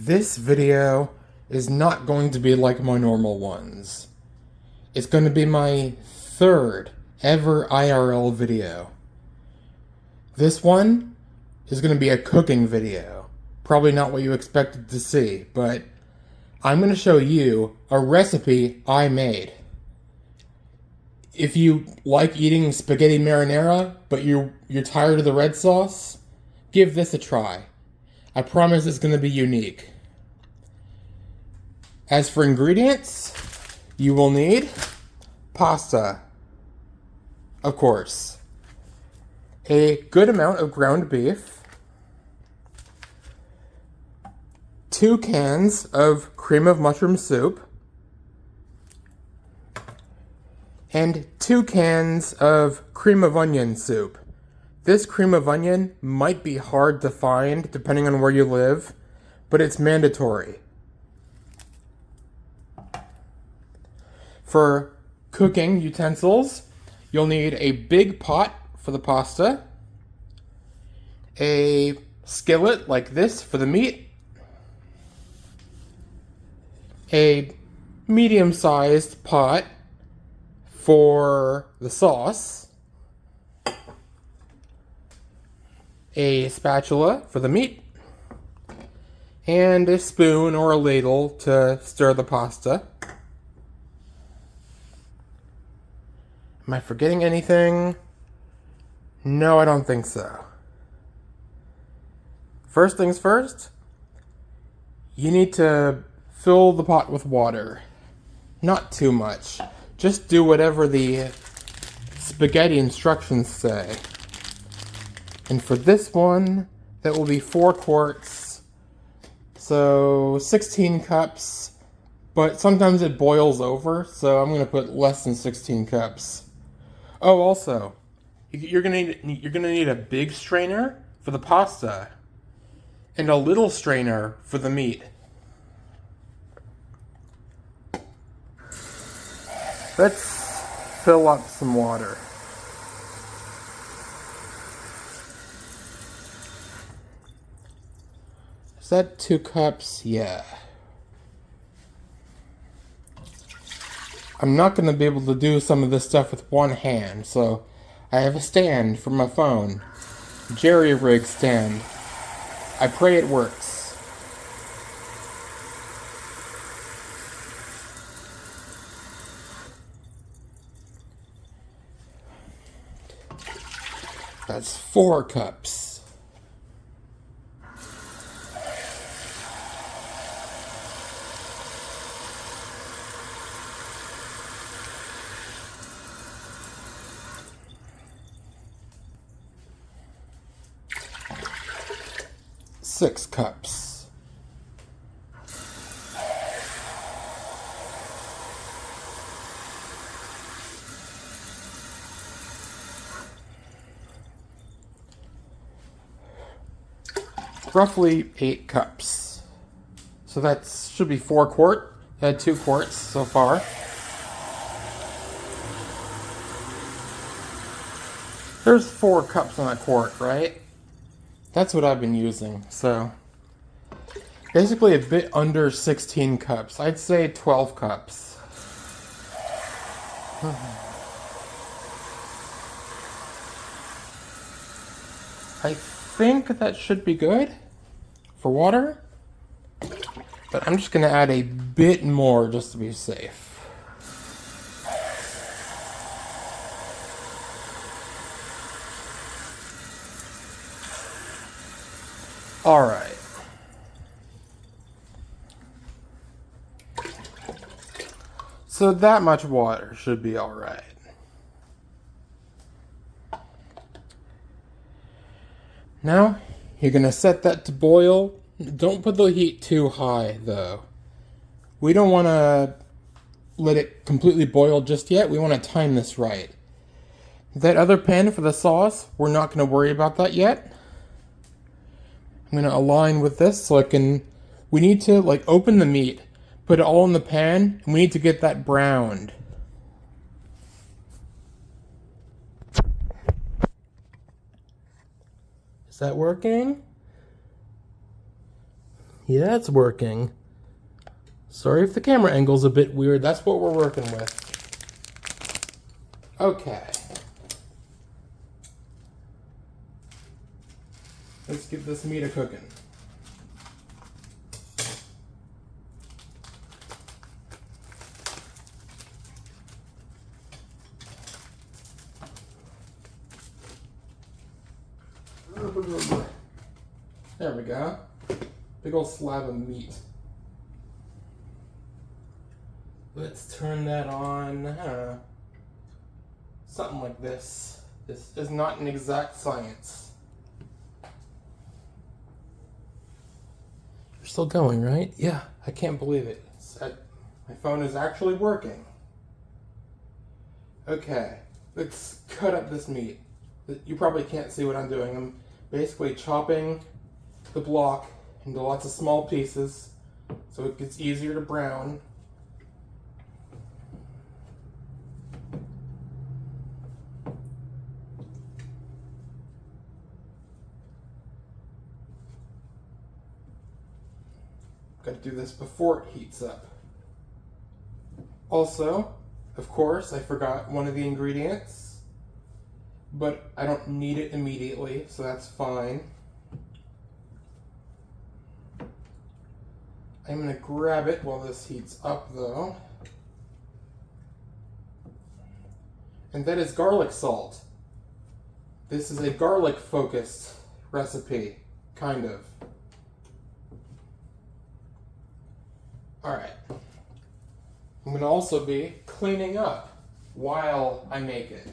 This video is not going to be like my normal ones. It's going to be my third ever IRL video. This one is going to be a cooking video. Probably not what you expected to see, but I'm going to show you a recipe I made. If you like eating spaghetti marinara, but you're tired of the red sauce, give this a try. I promise it's going to be unique. As for ingredients, you will need pasta, of course, a good amount of ground beef, 2 cans of cream of mushroom soup, and 2 cans of cream of onion soup. This cream of onion might be hard to find depending on where you live, but it's mandatory. For cooking utensils, you'll need a big pot for the pasta, a skillet like this for the meat, a medium-sized pot for the sauce, a spatula for the meat, and a spoon or a ladle to stir the pasta. Am I forgetting anything? No, I don't think so. First things first, you need to fill the pot with water. Not too much. Just do whatever the spaghetti instructions say. And for this one, that will be 4 quarts. So 16 cups. But sometimes it boils over, so I'm going to put less than 16 cups. Oh, also, you're gonna need a big strainer for the pasta and a little strainer for the meat. Let's fill up some water. Is that 2 cups? Yeah. I'm not going to be able to do some of this stuff with one hand, so I have a stand for my phone. Jerry rig stand. I pray it works. That's 4 cups. Six cups. Roughly 8 cups. So that should be 4 quart. I had 2 quarts so far. There's 4 cups on a quart, right? That's what I've been using, so basically a bit under 16 cups. I'd say 12 cups. I think that should be good for water, but I'm just going to add a bit more just to be safe. Alright. So that much water should be alright. Now, you're going to set that to boil. Don't put the heat too high, though. We don't want to let it completely boil just yet. We want to time this right. That other pan for the sauce, we're not going to worry about that yet. I'm going to align with this so we need to open the meat, put it all in the pan, and we need to get that browned. Is that working? Yeah, it's working. Sorry if the camera angle's a bit weird. That's what we're working with. Okay. Let's get this meat a-cooking. There we go. Big old slab of meat. Let's turn that on. Something like this. This is not an exact science. You're still going, right? Yeah, I can't believe it. My phone is actually working. Okay, let's cut up this meat. You probably can't see what I'm doing. I'm basically chopping the block into lots of small pieces so it gets easier to brown. Got to do this before it heats up. Also, of course, I forgot one of the ingredients, but I don't need it immediately, so that's fine. I'm going to grab it while this heats up, though. And that is garlic salt. This is a garlic-focused recipe, kind of. Alright. I'm going to also be cleaning up while I make it,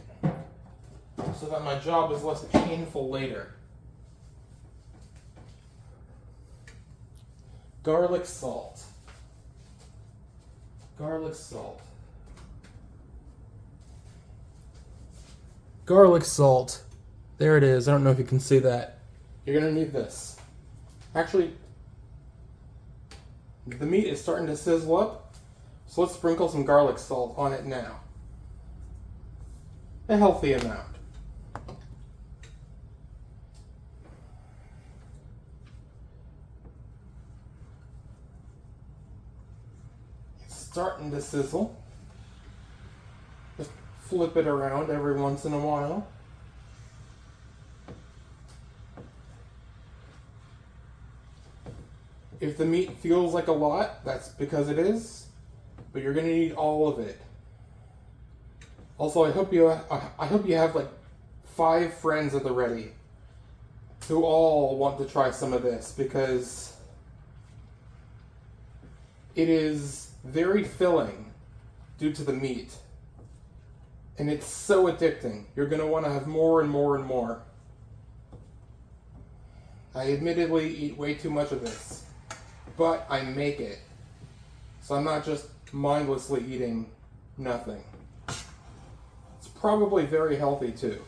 so that my job is less painful later. Garlic salt. Garlic salt. Garlic salt. There it is. I don't know if you can see that. You're going to need this. Actually, the meat is starting to sizzle up, so let's sprinkle some garlic salt on it now. A healthy amount. It's starting to sizzle. Just flip it around every once in a while. If the meat feels like a lot, that's because it is, but you're going to need all of it. Also, I hope you have like 5 friends at the ready who all want to try some of this, because it is very filling due to the meat. And it's so addicting. You're going to want to have more and more and more. I admittedly eat way too much of this, but I make it. So I'm not just mindlessly eating nothing. It's probably very healthy too.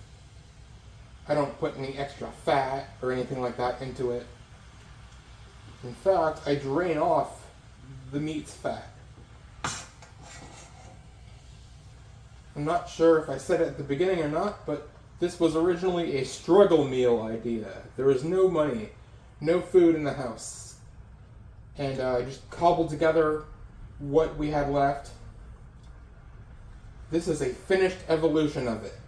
I don't put any extra fat or anything like that into it. In fact, I drain off the meat's fat. I'm not sure if I said it at the beginning or not, but this was originally a struggle meal idea. There was no money, no food in the house. And I just cobbled together what we had left. This is a finished evolution of it.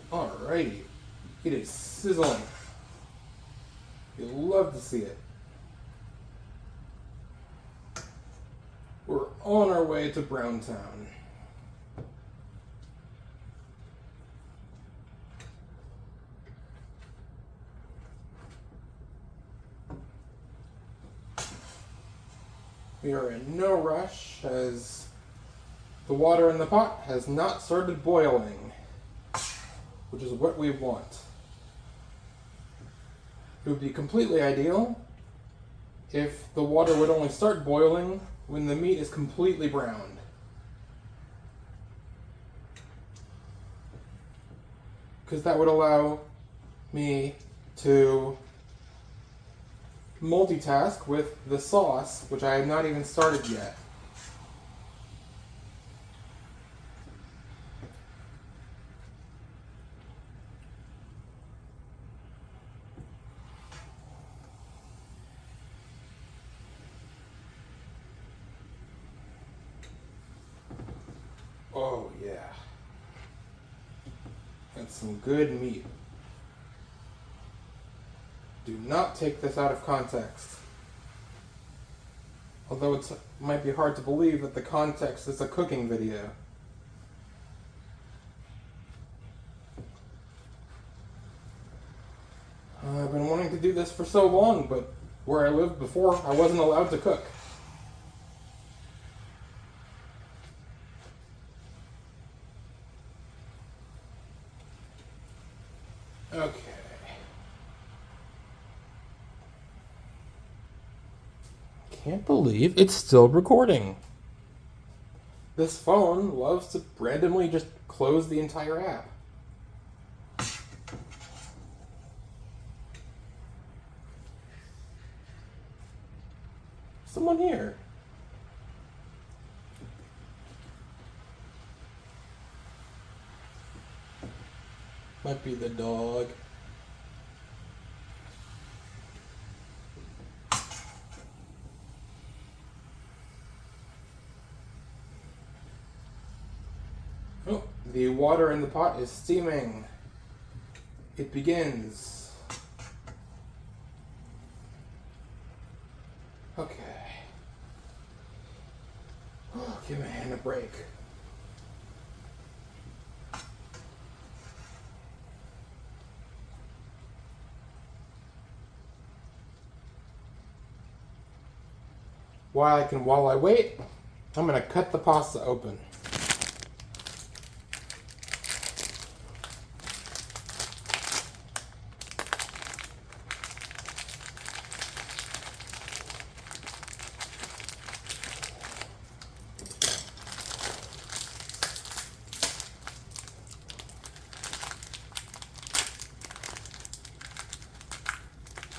Alrighty. It is sizzling. You'll love to see it. We're on our way to Browntown. We are in no rush, as the water in the pot has not started boiling, which is what we want. It would be completely ideal if the water would only start boiling when the meat is completely browned. Because that would allow me to multitask with the sauce, which I have not even started yet. Oh yeah. That's some good meat. Do not take this out of context. Although it might be hard to believe that the context is a cooking video. I've been wanting to do this for so long, but where I lived before, I wasn't allowed to cook. Okay. Can't believe it's still recording. This phone loves to randomly just close the entire app. Someone here. Might be the dog. Oh, the water in the pot is steaming. It begins. Okay. Oh, give my hand a break. While I wait, I'm gonna cut the pasta open.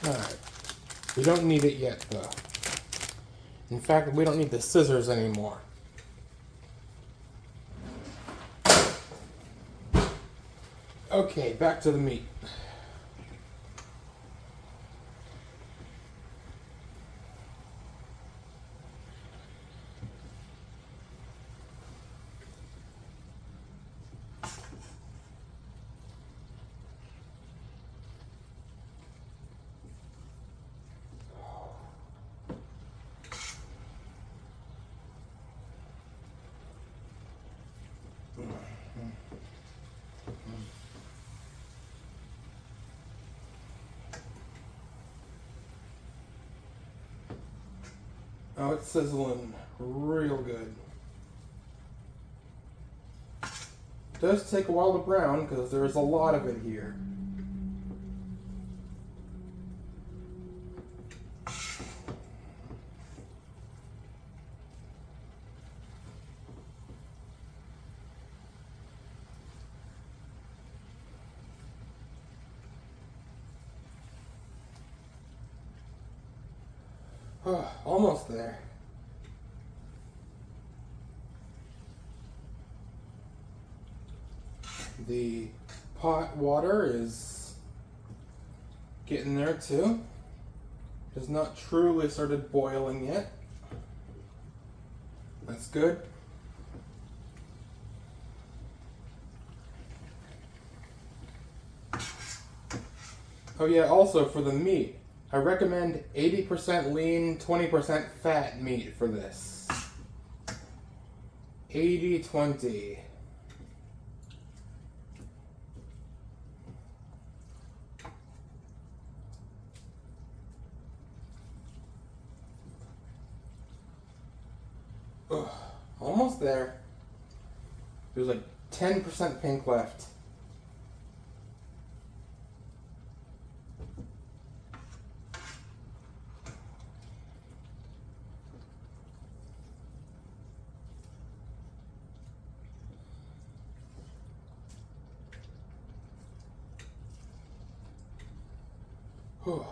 Alright. We don't need it yet, though. In fact, we don't need the scissors anymore. Okay, back to the meat. Oh, it's sizzling real good. It does take a while to brown because there's a lot of it here. Oh, almost there. The pot water is getting there too. It has not truly started boiling yet. That's good. Oh yeah, also for the meat, I recommend 80% lean, 20% fat meat for this. 80-20. Ugh, almost there. There's like 10% pink left. Whew.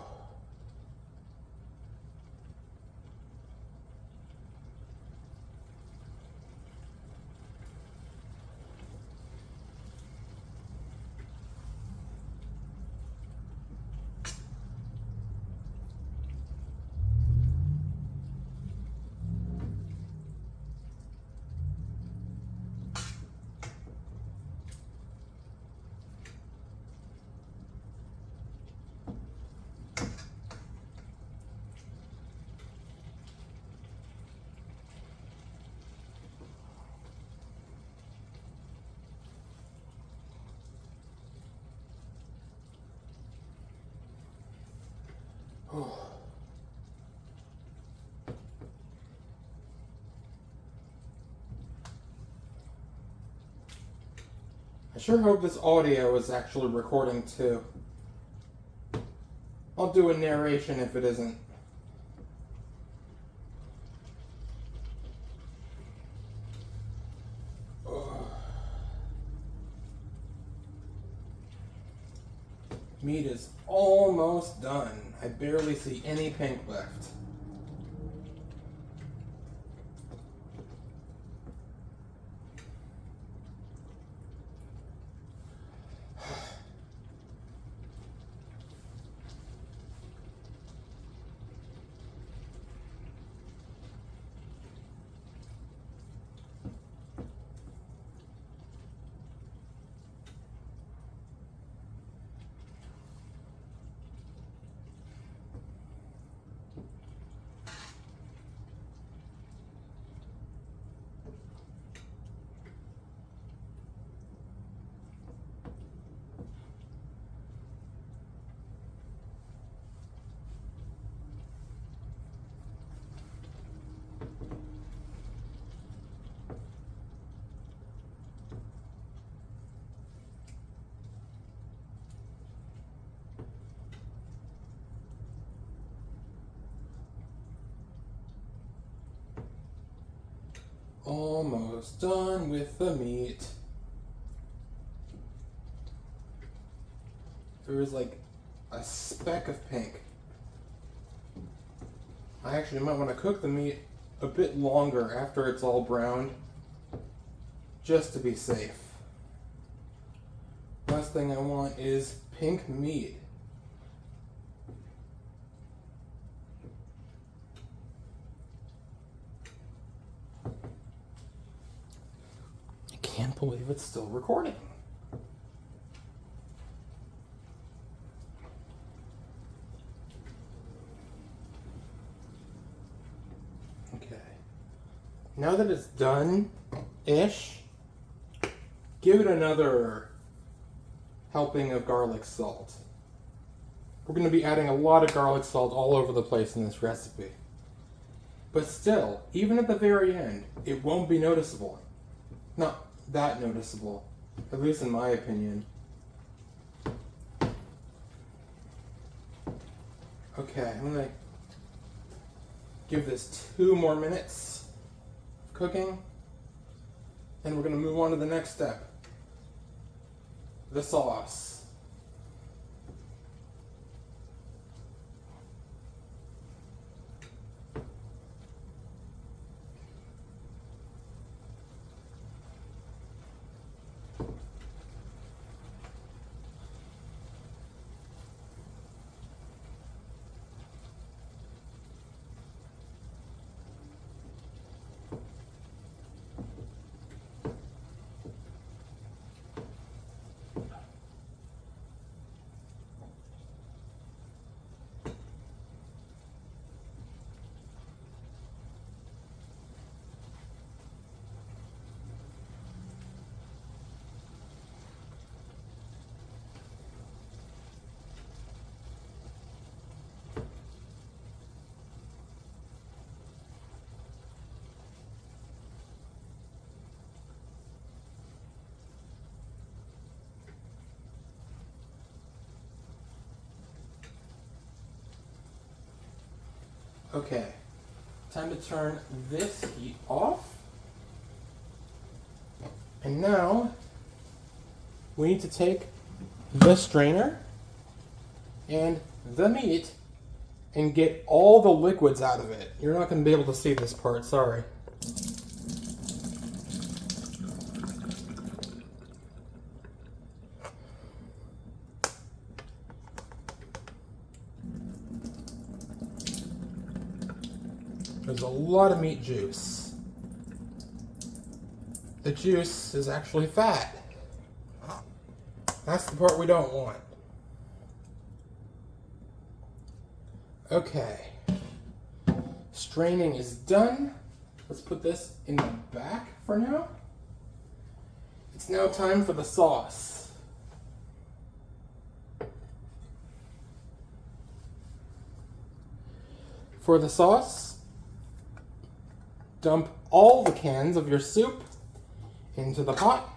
I sure hope this audio is actually recording too. I'll do a narration if it isn't. Meat is almost done. I barely see any pink left. Almost done with the meat. There is like a speck of pink. I actually might want to cook the meat a bit longer after it's all browned, just to be safe. Last thing I want is pink meat. I can't believe it's still recording. Okay. Now that it's done-ish, give it another helping of garlic salt. We're going to be adding a lot of garlic salt all over the place in this recipe. But still, even at the very end, it won't be noticeable. Not that noticeable, at least in my opinion. Okay, I'm going to give this 2 more minutes of cooking, and we're going to move on to the next step. The sauce. Okay, time to turn this heat off. And now we need to take the strainer and the meat and get all the liquids out of it. You're not going to be able to see this part, sorry. There's a lot of meat juice. The juice is actually fat. That's the part we don't want. Okay. Straining is done. Let's put this in the back for now. It's now time for the sauce. For the sauce, dump all the cans of your soup into the pot.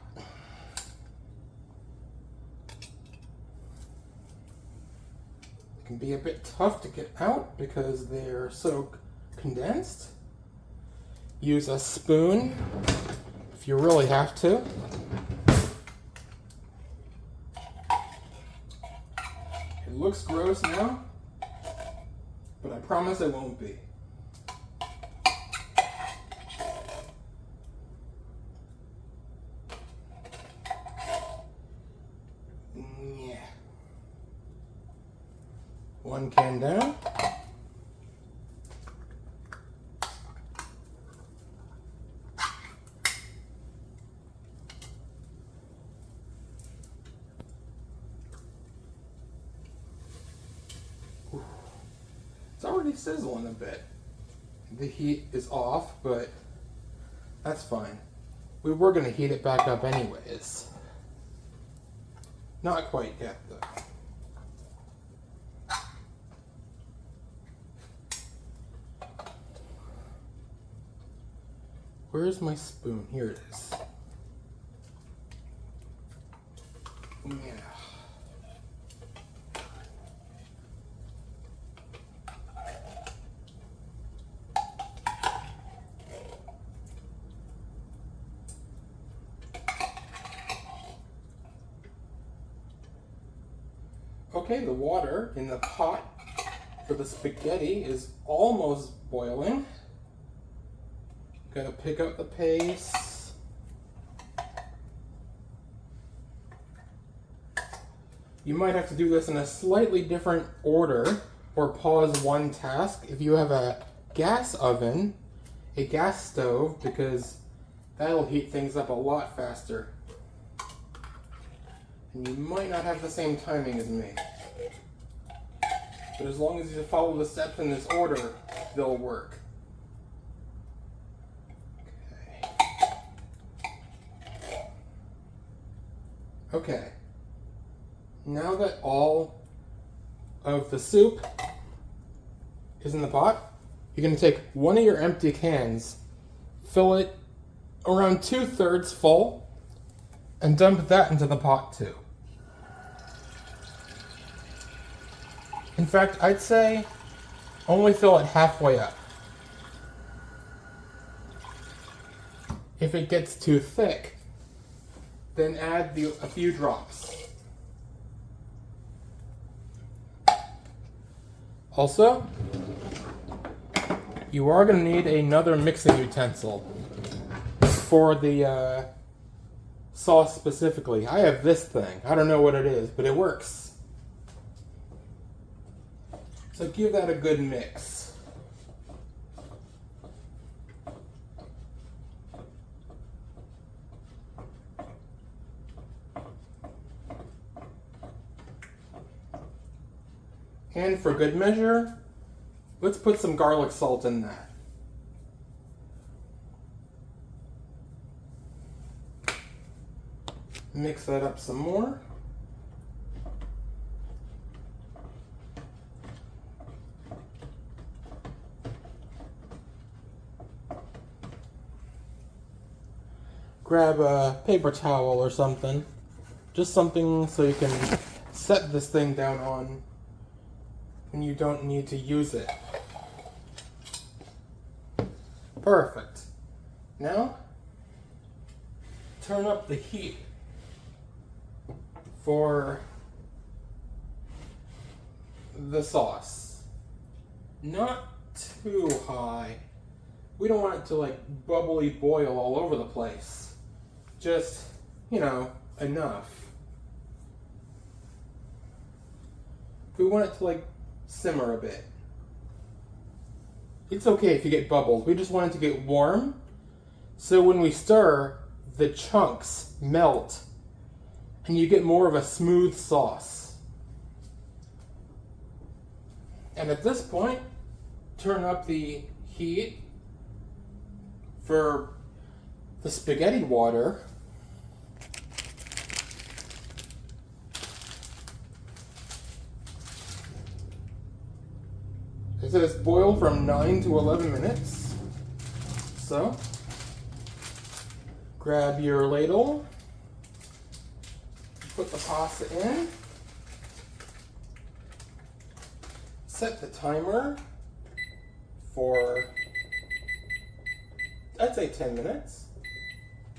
It can be a bit tough to get out because they're so condensed. Use a spoon if you really have to. It looks gross now, but I promise it won't be. Yeah. One can down. It's already sizzling a bit. The heat is off, but that's fine. We were going to heat it back up anyways. Not quite yet, though. Where's my spoon? Here it is. Yeah. Okay, the water in the pot for the spaghetti is almost boiling. Gotta pick up the pace. You might have to do this in a slightly different order or pause one task if you have a gas oven, a gas stove, because that'll heat things up a lot faster. And you might not have the same timing as me. But as long as you follow the steps in this order, they'll work. Okay. Now that all of the soup is in the pot, you're going to take one of your empty cans, fill it around 2/3 full, and dump that into the pot too. In fact, I'd say only fill it halfway up. If it gets too thick, then add a few drops. Also, you are going to need another mixing utensil for the sauce specifically. I have this thing. I don't know what it is, but it works. So give that a good mix. And for good measure, let's put some garlic salt in that. Mix that up some more. Grab a paper towel or something. Just something so you can set this thing down on when you don't need to use it. Perfect. Now, turn up the heat for the sauce. Not too high. We don't want it to like bubbly boil all over the place. Just, enough. We want it to like simmer a bit. It's okay if you get bubbles. We just want it to get warm, so when we stir, the chunks melt and you get more of a smooth sauce. And at this point, turn up the heat for the spaghetti water. It says boil from 9 to 11 minutes. So, grab your ladle, put the pasta in, set the timer for, I'd say 10 minutes.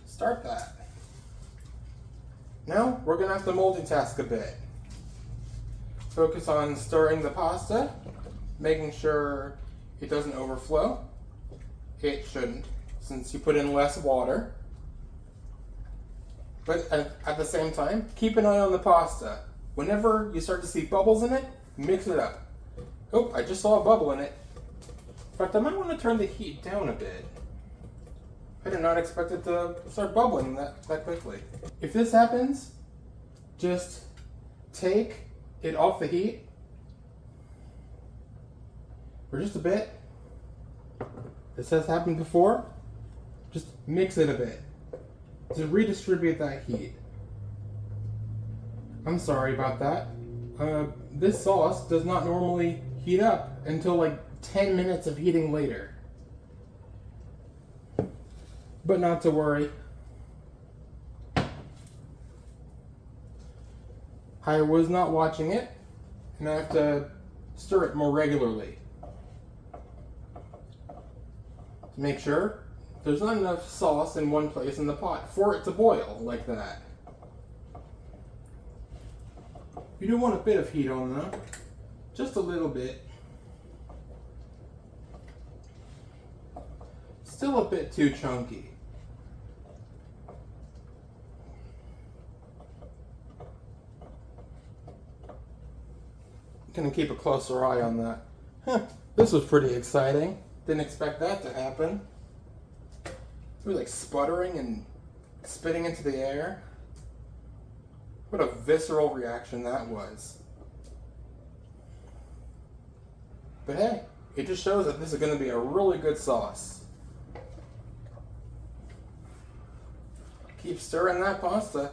Start that. Now, we're gonna have to multitask a bit. Focus on stirring the pasta, making sure it doesn't overflow. It shouldn't, since you put in less water. But at the same time, keep an eye on the pasta. Whenever you start to see bubbles in it, mix it up. Oh, I just saw a bubble in it. In fact, I might want to turn the heat down a bit. I did not expect it to start bubbling that quickly. If this happens, just take it off the heat for just a bit. This has happened before. Just mix it a bit to redistribute that heat. I'm sorry about that. This sauce does not normally heat up until like 10 minutes of heating later. But not to worry. I was not watching it, and I have to stir it more regularly to make sure there's not enough sauce in one place in the pot for it to boil like that. You do want a bit of heat on though, just a little bit. Still a bit too chunky. Gonna keep a closer eye on that. This was pretty exciting. Didn't expect that to happen. It was like sputtering and spitting into the air. What a visceral reaction that was. But hey, it just shows that this is gonna be a really good sauce. Keep stirring that pasta.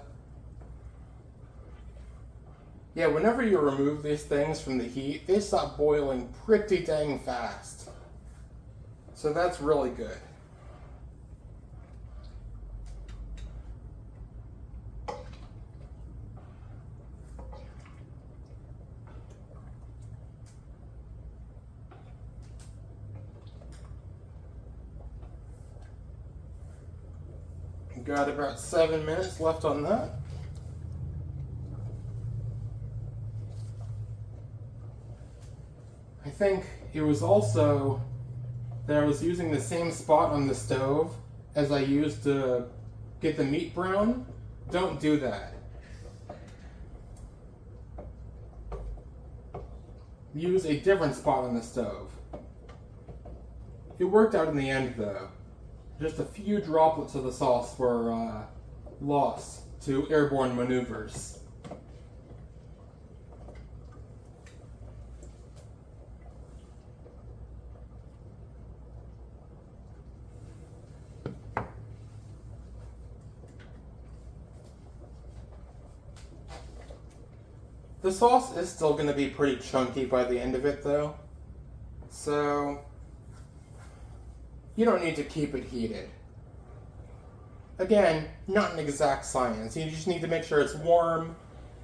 Yeah, whenever you remove these things from the heat, they stop boiling pretty dang fast. So that's really good. Got about 7 minutes left on that. I think it was also that I was using the same spot on the stove as I used to get the meat brown. Don't do that. Use a different spot on the stove. It worked out in the end though. Just a few droplets of the sauce were lost to airborne maneuvers. The sauce is still going to be pretty chunky by the end of it though, so you don't need to keep it heated. Again, not an exact science, you just need to make sure it's warm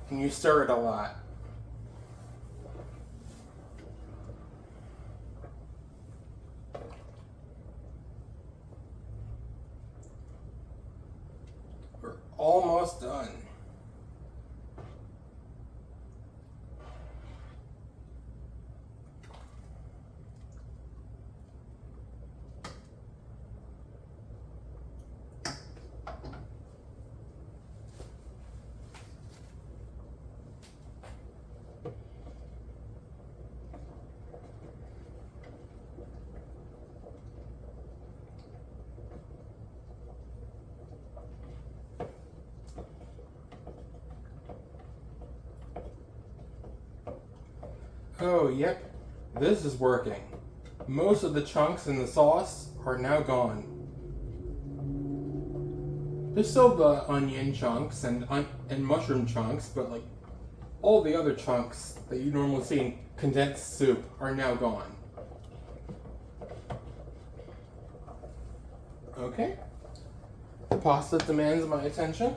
and you stir it a lot. We're almost done. Oh, yep, this is working. Most of the chunks in the sauce are now gone. There's still the onion chunks and mushroom chunks, but like all the other chunks that you normally see in condensed soup are now gone. Okay. The pasta demands my attention.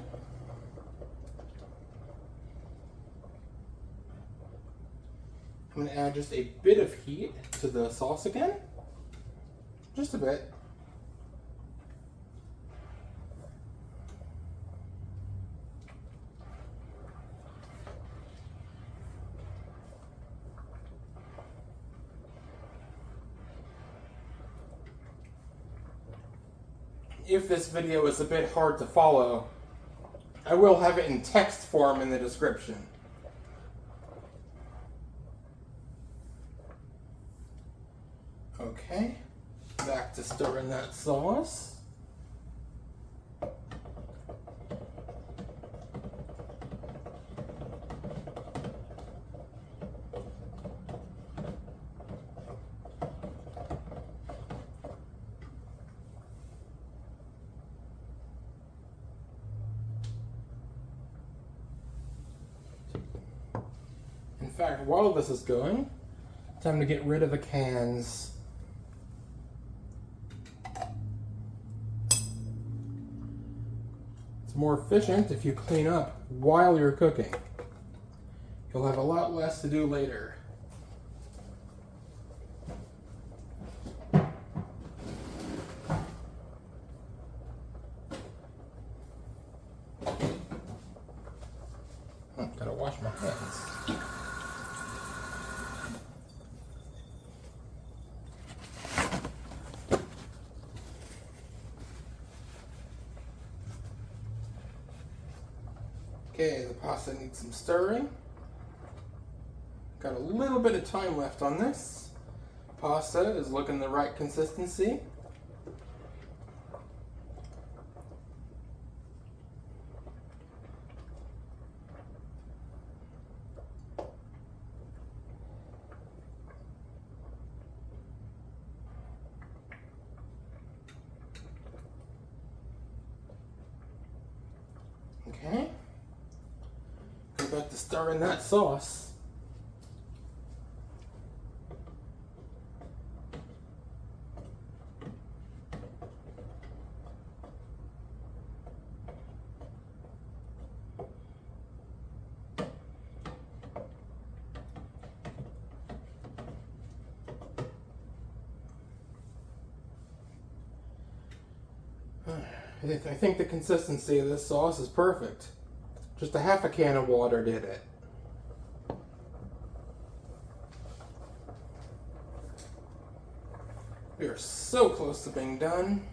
I'm going to add just a bit of heat to the sauce again. Just a bit. If this video is a bit hard to follow, I will have it in text form in the description. Okay, back to stirring that sauce. In fact, while this is going, time to get rid of the cans. It's more efficient if you clean up while you're cooking. You'll have a lot less to do later. Oh, gotta wash my hands. Okay, the pasta needs some stirring. Got a little bit of time left on this. Pasta is looking the right consistency. Okay. Go back to stirring that sauce. I think the consistency of this sauce is perfect. Just a half a can of water did it. We are so close to being done.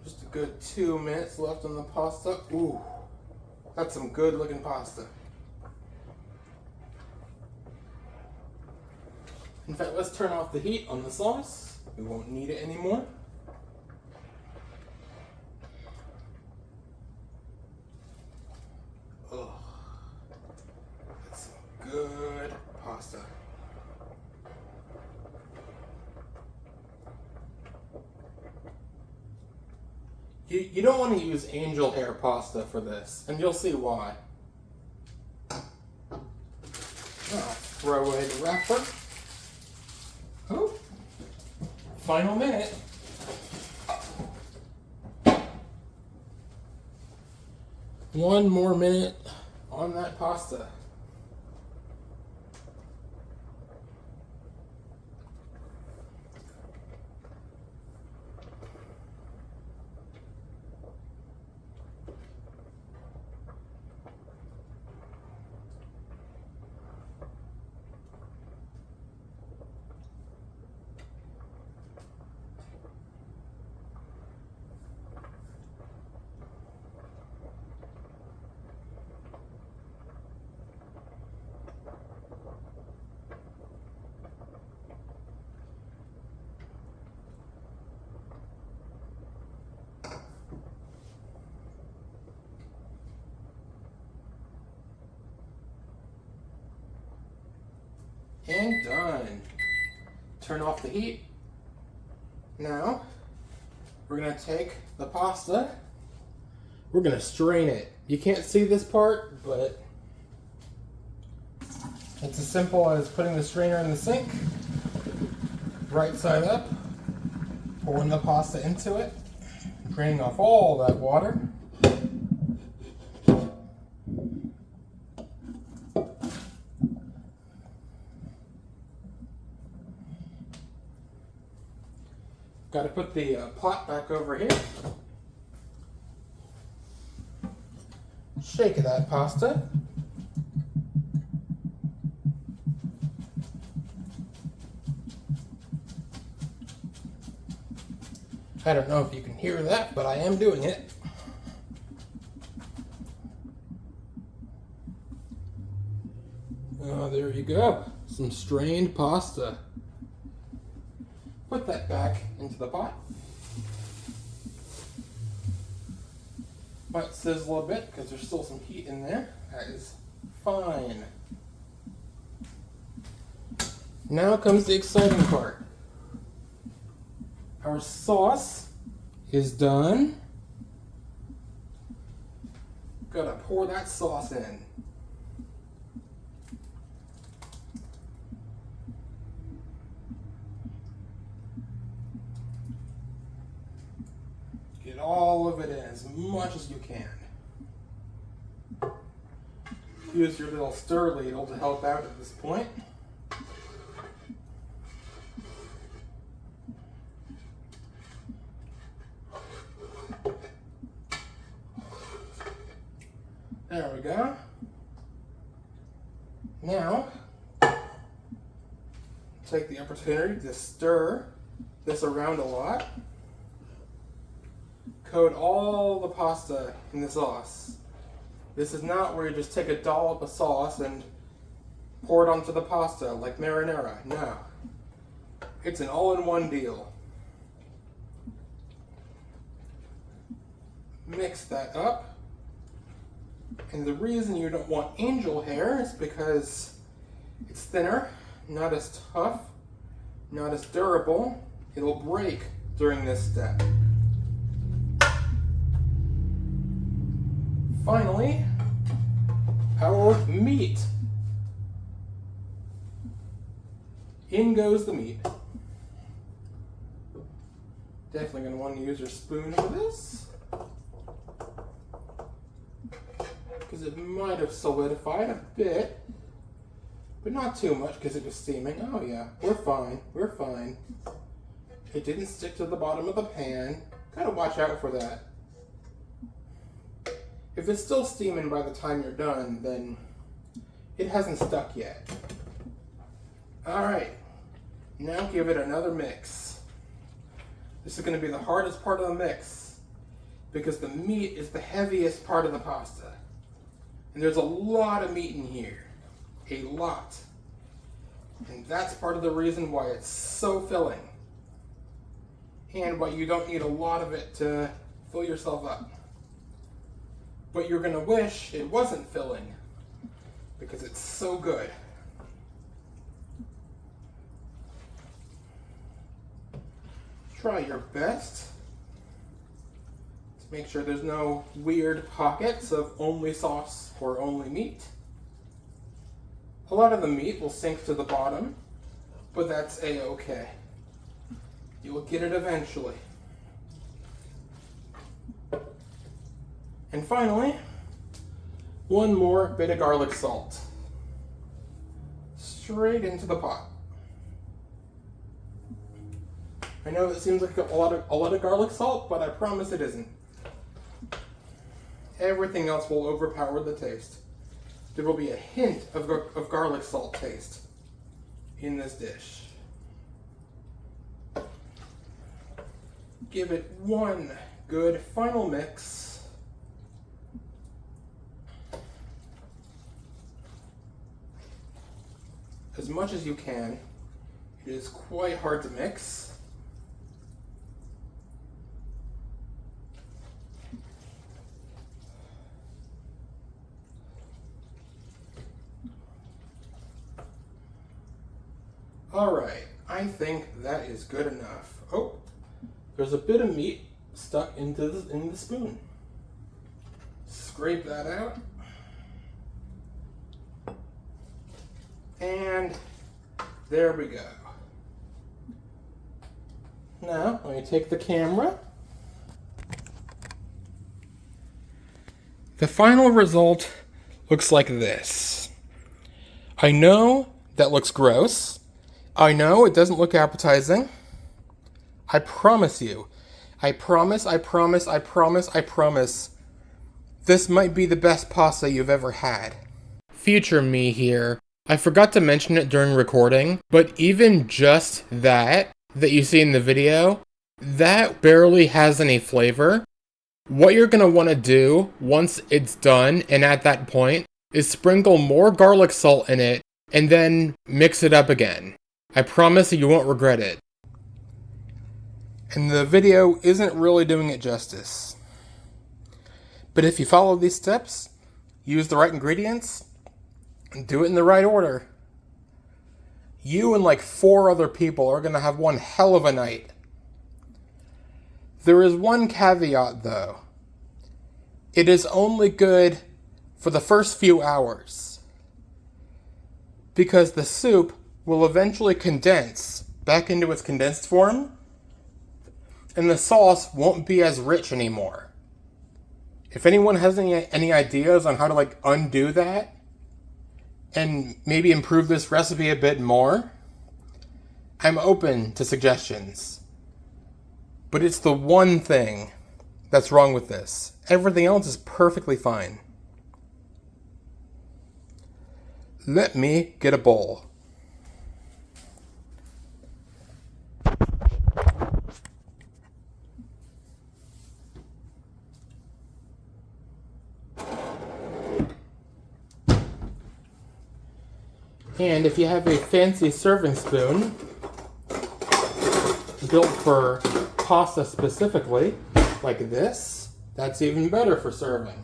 Just a good 2 minutes left on the pasta. Ooh, that's some good looking pasta. In fact, let's turn off the heat on the sauce. We won't need it anymore. Oh, that's some good pasta. You don't want to use angel hair pasta for this, and you'll see why. I'll throw away the wrapper. Oh, final minute. One more minute on that pasta. And done. Turn off the heat. Now, we're gonna take the pasta. We're gonna strain it. You can't see this part, but It's as simple as putting the strainer in the sink, right side up, pouring the pasta into it, draining off all that water. Got to put the pot back over here. Shake that pasta. I don't know if you can hear that, but I am doing it. Oh, there you go. Some strained pasta. Put that back into the pot. Might sizzle a bit because there's still some heat in there. That is fine. Now comes the exciting part. Our sauce is done. Gotta pour that sauce in. Get all of it in, as much as you can. Use your little stir ladle to help out at this point. There we go. Now, take the opportunity to stir this around a lot. Coat all the pasta in the sauce. This is not where you just take a dollop of sauce and pour it onto the pasta like marinara. No. It's an all-in-one deal. Mix that up. And the reason you don't want angel hair is because it's thinner, not as tough, not as durable. It'll break during this step. Finally, our meat. In goes the meat. Definitely going to want to use your spoon for this, because it might have solidified a bit, but not too much because it was steaming. Oh yeah, we're fine, we're fine. It didn't stick to the bottom of the pan. Gotta watch out for that. If it's still steaming by the time you're done, then it hasn't stuck yet. Alright, now give it another mix. This is going to be the hardest part of the mix because the meat is the heaviest part of the pasta. And there's a lot of meat in here. A lot. And that's part of the reason why it's so filling. And why you don't need a lot of it to fill yourself up. But you're going to wish it wasn't filling because it's so good. Try your best to make sure there's no weird pockets of only sauce or only meat. A lot of the meat will sink to the bottom, but that's a-okay. You'll get it eventually. And finally, one more bit of garlic salt. Straight into the pot. I know it seems like a lot of garlic salt, but I promise it isn't. Everything else will overpower the taste. There will be a hint of garlic salt taste in this dish. Give it one good final mix. As much as you can. It is quite hard to mix. Alright, I think that is good enough. Oh, there's a bit of meat stuck in the spoon. Scrape that out. And there we go. Now, let me take the camera. The final result looks like this. I know that looks gross. I know it doesn't look appetizing. I promise you. I promise. This might be the best pasta you've ever had. Future me here. I forgot to mention it during recording, but even just that you see in the video, that barely has any flavor. What you're going to want to do once it's done, and at that point, is sprinkle more garlic salt in it, and then mix it up again. I promise you won't regret it. And the video isn't really doing it justice. But if you follow these steps, use the right ingredients, and do it in the right order, you and like 4 other people are going to have one hell of a night. There is one caveat though. It is only good for the first few hours, because the soup will eventually condense back into its condensed form, and the sauce won't be as rich anymore. If anyone has any ideas on how to like undo that and maybe improve this recipe a bit more, I'm open to suggestions. But it's the one thing that's wrong with this. Everything else is perfectly fine. Let me get a bowl. And if you have a fancy serving spoon built for pasta specifically, like this, that's even better for serving.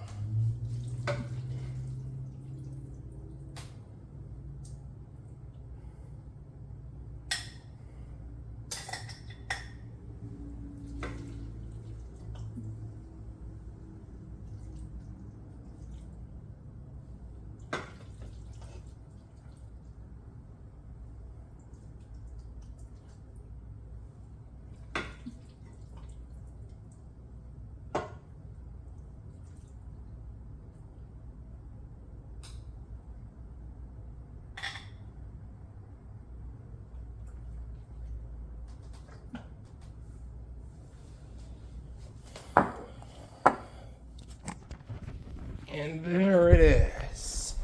And there it is.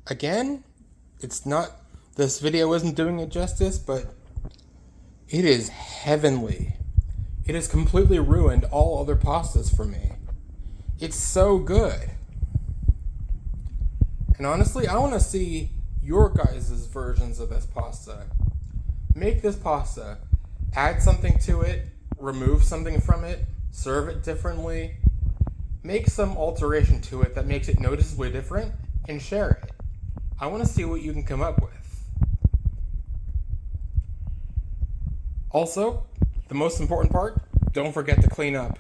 Again, this video isn't doing it justice, but it is heavenly. It has completely ruined all other pastas for me. It's so good. And honestly, I want to see your guys' versions of this pasta. Make this pasta, add something to it, remove something from it, serve it differently, make some alteration to it that makes it noticeably different, and share it. I want to see what you can come up with. Also, the most important part, don't forget to clean up.